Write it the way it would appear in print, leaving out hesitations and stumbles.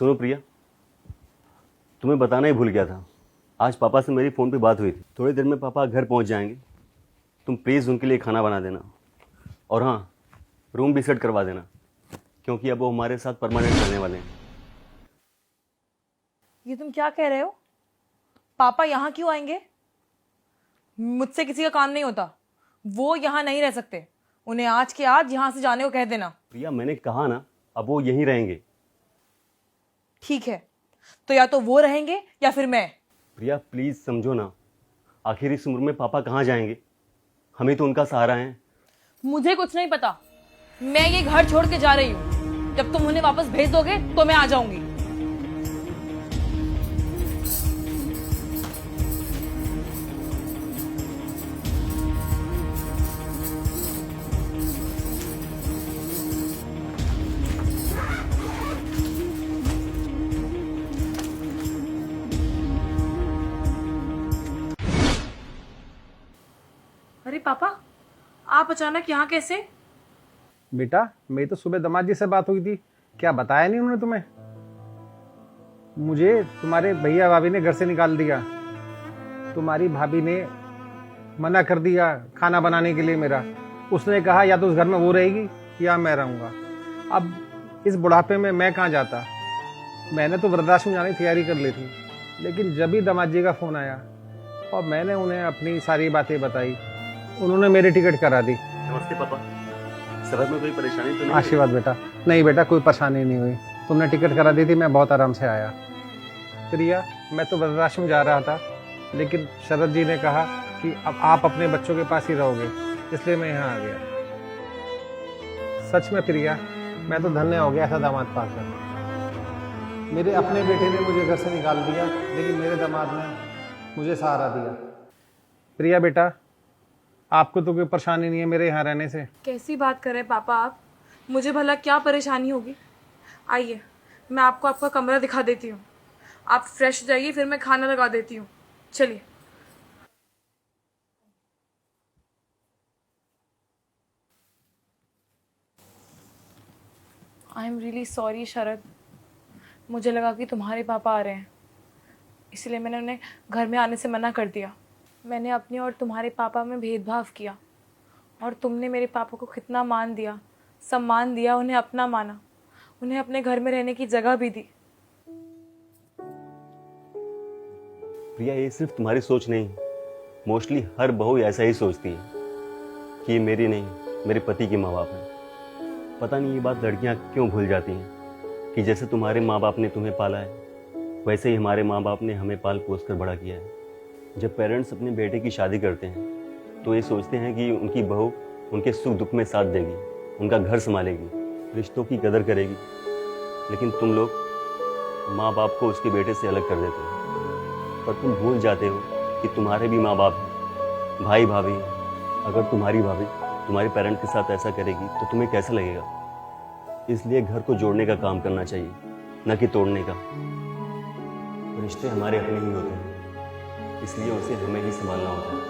सुनो प्रिया, तुम्हें बताना ही भूल गया था। आज पापा से मेरी फ़ोन पे बात हुई थी। थोड़ी देर में पापा घर पहुंच जाएंगे। तुम प्लीज़ उनके लिए खाना बना देना, और हाँ, रूम भी सेट करवा देना, क्योंकि अब वो हमारे साथ परमानेंट रहने वाले हैं। ये तुम क्या कह रहे हो? पापा यहाँ क्यों आएंगे? मुझसे किसी का काम नहीं होता। वो यहाँ नहीं रह सकते। उन्हें आज के आज यहाँ से जाने को कह देना। प्रिया, मैंने कहा ना, अब वो यहीं रहेंगे। ठीक है, तो या तो वो रहेंगे या फिर मैं। प्रिया प्लीज़ समझो ना, आखिर इस उम्र में पापा कहाँ जाएंगे? हमें तो उनका सहारा है। मुझे कुछ नहीं पता। मैं ये घर छोड़ के जा रही हूँ। जब तुम उन्हें वापस भेज दोगे तो मैं आ जाऊंगी। अरे पापा, आप अचानक यहाँ कैसे? बेटा, मेरी तो सुबह दामाद जी से बात हुई थी। क्या बताया नहीं उन्होंने तुम्हें? मुझे तुम्हारे भैया भाभी ने घर से निकाल दिया। तुम्हारी भाभी ने मना कर दिया खाना बनाने के लिए मेरा। उसने कहा या तो उस घर में वो रहेगी या मैं रहूँगा। अब इस बुढ़ापे में मैं कहाँ जाता। मैंने तो वृद्धाश्रम जाने की तैयारी कर ली थी, लेकिन जब ही दामाद जी का फ़ोन आया और मैंने उन्हें अपनी सारी बातें बताई, उन्होंने मेरी टिकट करा दी। नमस्ते पापा, सफर में कोई परेशानी तो नहीं? आशीर्वाद बेटा। नहीं बेटा, कोई परेशानी नहीं हुई। तुमने टिकट करा दी थी, मैं बहुत आराम से आया। प्रिया, मैं तो वृद्धाश्रम जा रहा था, लेकिन शरद जी ने कहा कि अब आप अपने बच्चों के पास ही रहोगे, इसलिए मैं यहाँ आ गया। सच में प्रिया, मैं तो धन्य हो गया ऐसा दामाद पाकर। मेरे अपने बेटे ने मुझे घर से निकाल दिया, लेकिन मेरे दामाद ने मुझे सहारा दिया। प्रिया बेटा, आपको तो कोई परेशानी नहीं है मेरे यहाँ रहने से? कैसी बात कर रहे हैं पापा आप? मुझे भला क्या परेशानी होगी? आइए, मैं आपको आपका कमरा दिखा देती हूँ। आप फ्रेश हो जाइए, फिर मैं खाना लगा देती हूँ। चलिए। आई एम रियली सॉरी शरद। मुझे लगा कि तुम्हारे पापा आ रहे हैं, इसलिए मैंने उन्हें घर में आने से मना कर दिया। मैंने अपने और तुम्हारे पापा में भेदभाव किया, और तुमने मेरे पापा को कितना मान दिया, सम्मान दिया, उन्हें अपना माना, उन्हें अपने घर में रहने की जगह भी दी। प्रिया, ये सिर्फ तुम्हारी सोच नहीं, मोस्टली हर बहू ऐसा ही सोचती है कि ये मेरी नहीं, मेरे पति के माँ बाप हैं। पता नहीं ये बात लड़कियाँ क्यों भूल जाती हैं कि जैसे तुम्हारे माँ बाप ने तुम्हें पाला है, वैसे ही हमारे माँ बाप ने हमें पाल पोस कर बड़ा किया है। जब पेरेंट्स अपने बेटे की शादी करते हैं तो ये सोचते हैं कि उनकी बहू उनके सुख दुख में साथ देगी, उनका घर संभालेगी, रिश्तों की कदर करेगी। लेकिन तुम लोग माँ बाप को उसके बेटे से अलग कर देते हो, पर तुम भूल जाते हो कि तुम्हारे भी माँ बाप हैं, भाई भाभी हैं। अगर तुम्हारी भाभी तुम्हारे पेरेंट के साथ ऐसा करेगी तो तुम्हें कैसा लगेगा? इसलिए घर को जोड़ने का काम करना चाहिए, न कि तोड़ने का। रिश्ते हमारे अपने ही होते हैं, इसलिए उसे हमें ही संभालना होता है।